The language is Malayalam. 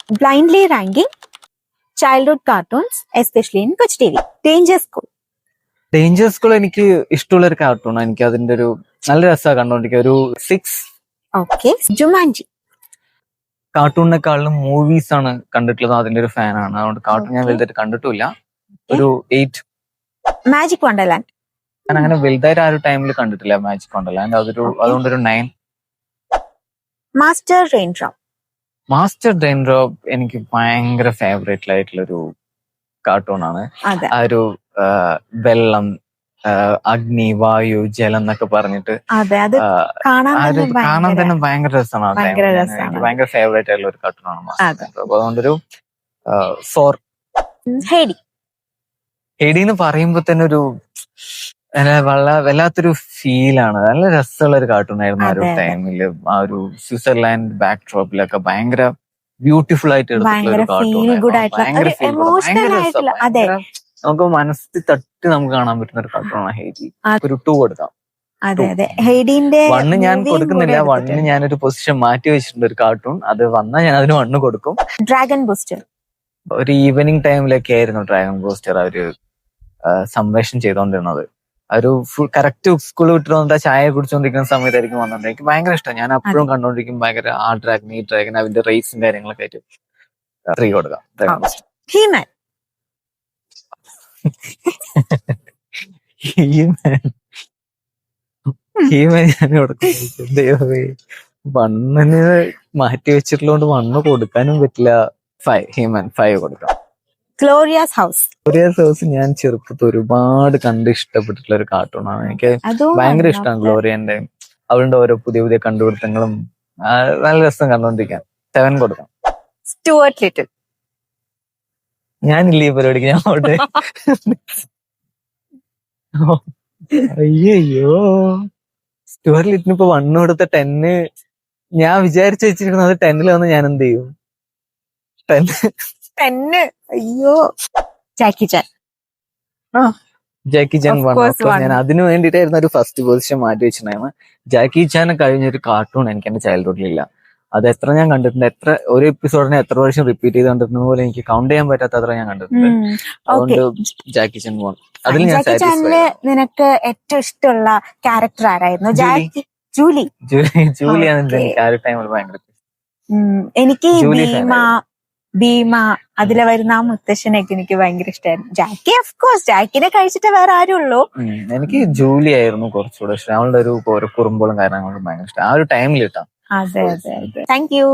blindly ranking childhood cartoons, especially in Kuch TV. Danger School. Danger school എനിക്ക് ഇഷ്ടമുള്ള ഒരു കാർട്ടൂണാണ്. എനിക്ക് അതിന്റെ ഒരു നല്ല രസമാണ് കണ്ടോണ്ടിരിക്കുക. ഒരു 6. Okay. Jumanji. കാർട്ടൂണിനെക്കാളും മൂവീസ് ആണ് കണ്ടിട്ടുള്ളത്. അതിന്റെ ഒരു ഫാനാണ്. അതുകൊണ്ട് കാർട്ടൂൺ ഞാൻ വലുതായിട്ട് കണ്ടിട്ടില്ല. ഒരു 8. Magic Wonderland. ഞാൻ അങ്ങനെ വലുതായിട്ട് ആ ഒരു ടൈമിൽ കണ്ടിട്ടില്ല മാജിക് വണ്ടർലാൻഡ്. അതുകൊണ്ടൊരു 9. Master Raindrop. മാസ്റ്റർ ഡ്രെയിൻഡ്രോപ്പ് എനിക്ക് ഭയങ്കര ഫേവറേറ്റ് ആയിട്ടുള്ള ഒരു കാർട്ടൂൺ ആണ്. അതെ. ആ ഒരു വെള്ളം, അഗ്നി, വായു, ജലം എന്നൊക്കെ പറഞ്ഞിട്ട് അതെ, അത് കാണാൻ കാണാൻ തന്നെ ഭയങ്കര രസമാണ്. എനിക്ക് ഭയങ്കര ഫേവറേറ്റ് ആയിട്ടുള്ള ഒരു കാർട്ടൂൺ ആണ് മാസ്റ്റർ ഡ്രെയിൻഡ്രോപ്പ്. അതുകൊണ്ടൊരു 4. ഹേഡി. ഹെഡി എന്ന് പറയുമ്പോ തന്നെ ഒരു വല്ലാത്തൊരു ഫീലാണ്. നല്ല രസമുള്ള ഒരു കാർട്ടൂൺ ആയിരുന്നു ആ ഒരു ടൈമില്. ആ ഒരു സ്വിറ്റ്സർലാൻഡ് ബാക്ക് ഡ്രോപ്പിലൊക്കെ ഭയങ്കര ബ്യൂട്ടിഫുൾ ആയിട്ട് എടുത്തിട്ടുള്ള ഒരു കാർട്ടൂൺ. നമുക്ക് മനസ്സിൽ തട്ടി നമുക്ക് കാണാൻ പറ്റുന്ന ഒരു കാർട്ടൂണാണ് ഹെഡി. ഒരു 2 കൊടുക്കാം. വണ്ണ് ഞാൻ കൊടുക്കുന്നില്ല. വണ്ണിന് ഞാനൊരു പൊസിഷൻ മാറ്റി വെച്ചിട്ടുണ്ട് ഒരു കാർട്ടൂൺ. അത് വന്നാൽ ഞാൻ അതിന് 1 കൊടുക്കും. Dragon booster. ഒരു ഈവനിങ് ടൈമിലൊക്കെ ആയിരുന്നു ഡ്രാഗൺ ബൂസ്റ്റർ അവര് സംപ്രേഷണം ചെയ്തോണ്ടിരുന്നത്. ഒരു ഫുൾ കറക്റ്റ് സ്കൂൾ വിട്ടിട്ട് വന്നിട്ട് ചായ കുടിച്ചോണ്ടിരിക്കുന്ന സമയത്തായിരിക്കും വന്നിട്ട് എനിക്ക് ഭയങ്കര ഇഷ്ടം. ഞാൻ അപ്പോഴും കണ്ടോണ്ടിരിക്കും. ഭയങ്കര ആ ഡ്രാഗൺ ഈ ഡ്രാഗൺ അതിന്റെ റേസും കാര്യങ്ങളൊക്കെ ആയിട്ട് 3 കൊടുക്കാം. ഞാൻ ദൈവമേ, വണ്ണിന് മാറ്റി വെച്ചിട്ടുള്ളതുകൊണ്ട് 1 കൊടുക്കാനും പറ്റില്ല. 5 കൊടുക്കാം. ഗ്ലോറിയാസ് ഹൗസ്. ഗ്ലോറിയാസ് ഹൗസ് ഞാൻ ചെറുപ്പത്തിൽ ഒരുപാട് കണ്ട് ഇഷ്ടപ്പെട്ടിട്ടുള്ള ഒരു കാർട്ടൂണാണ്. എനിക്ക് ഭയങ്കര ഇഷ്ടമാണ് ഗ്ലോറിയന്റെ അവളുടെ ഓരോ പുതിയ പുതിയ കണ്ടുപിടുത്തങ്ങളും. നല്ല രസം കണ്ടോണ്ടിരിക്കാൻ. 7 കൊടുക്കാം. Stuart little. ഞാനില്ല ഈ പരിപാടിക്ക്. ഞാൻ അവിടെ അയ്യോ, സ്റ്റുവർട്ട് ലിറ്റിന് ഇപ്പൊ 1 കൊടുത്ത 10 ഞാൻ വിചാരിച്ചു വെച്ചിരിക്കുന്നത് 10 വന്ന് ഞാൻ എന്ത് ചെയ്യും? 10. അയ്യോ. ജാക്കി ചാൻ. ജാക്കി ചാൻ 1. ഞാൻ അതിനു വേണ്ടിയിട്ടായിരുന്നു ഒരു ഫസ്റ്റ് പൊസിഷൻ മാറ്റി വെച്ചിട്ടുണ്ടായിരുന്നു. ജാക്കി ചാൻ കഴിഞ്ഞൊരു കാർട്ടൂൺ എനിക്ക് എന്റെ ചൈൽഡ്ഹുഡിലില്ല. അത് എത്ര ഞാൻ കണ്ടിട്ടുണ്ട്, എത്ര ഒരു എപ്പിസോഡിനെ എത്ര പ്രാവശ്യം റിപ്പീറ്റ് ചെയ്ത് കണ്ടിരുന്ന പോലെ എനിക്ക് കൗണ്ട് ചെയ്യാൻ പറ്റാത്ത അത്ര ഞാൻ കണ്ടിട്ടുണ്ട്. അതുകൊണ്ട് ജാക്കി ചാൻ 1. അതിൽ ഞാൻ നിനക്ക് ഏറ്റവും ഇഷ്ടമുള്ള ക്യാരക്ടർ ആരായിരുന്നു? ജൂലിയാണ് എനിക്ക് ആ ഒരു ടൈമിൽ ഭയങ്കര. എനിക്ക് ഭീമ അതിലെ വരുന്ന ആ മുത്തശ്ശനൊക്കെ എനിക്ക് ഭയങ്കര ഇഷ്ടമായിരുന്നു. ജാക്കി ഓഫ് കോഴ്സ്, ജാക്കിനെ കഴിച്ചിട്ട് വേറെ ആരും ഉള്ളൂ. എനിക്ക് ജൂലി ആയിരുന്നു കുറച്ചുകൂടെ ഇഷ്ടം. അവളുടെ ഒരു കുറുമ്പോളും കാര്യങ്ങളും ഭയങ്കര ഇഷ്ടം ആ ഒരു ടൈമിൽ കിട്ടാം. അതെ അതെ. Thank you.